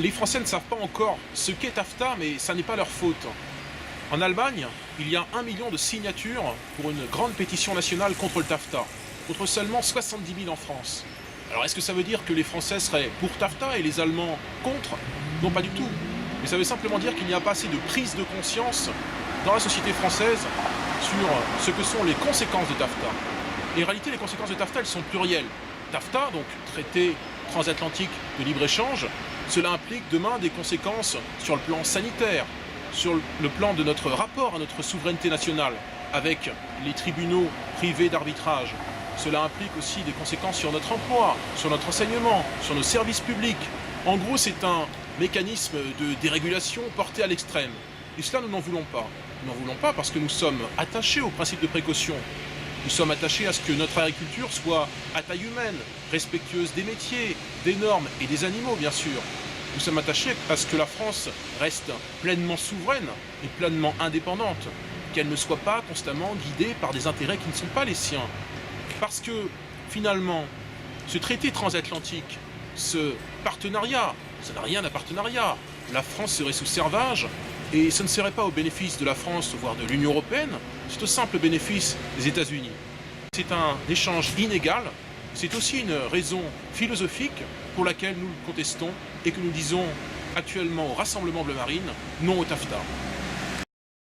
Les Français ne savent pas encore ce qu'est TAFTA, mais ça n'est pas leur faute. En Allemagne, il y a 1 million de signatures pour une grande pétition nationale contre le TAFTA, contre seulement 70 000 en France. Alors est-ce que ça veut dire que les Français seraient pour TAFTA et les Allemands contre? Non, pas du tout. Mais ça veut simplement dire qu'il n'y a pas assez de prise de conscience dans la société française sur ce que sont les conséquences de TAFTA. Et en réalité, les conséquences de TAFTA, elles sont plurielles. TAFTA, donc traité transatlantique de libre-échange, cela implique demain des conséquences sur le plan sanitaire, sur le plan de notre rapport à notre souveraineté nationale, avec les tribunaux privés d'arbitrage. Cela implique aussi des conséquences sur notre emploi, sur notre enseignement, sur nos services publics. En gros, c'est un mécanisme de dérégulation porté à l'extrême. Et cela, nous n'en voulons pas. Nous n'en voulons pas parce que nous sommes attachés au principe de précaution. Nous sommes attachés à ce que notre agriculture soit à taille humaine, respectueuse des métiers, des normes et des animaux, bien sûr. Nous sommes attachés à ce que la France reste pleinement souveraine et pleinement indépendante, qu'elle ne soit pas constamment guidée par des intérêts qui ne sont pas les siens. Parce que, finalement, ce traité transatlantique, ce partenariat, ça n'a rien d'un partenariat. La France serait sous servage, et ce ne serait pas au bénéfice de la France, voire de l'Union européenne, c'est au simple bénéfice des États-Unis. C'est un échange inégal, c'est aussi une raison philosophique pour laquelle nous le contestons et que nous disons actuellement au Rassemblement Bleu Marine non au TAFTA.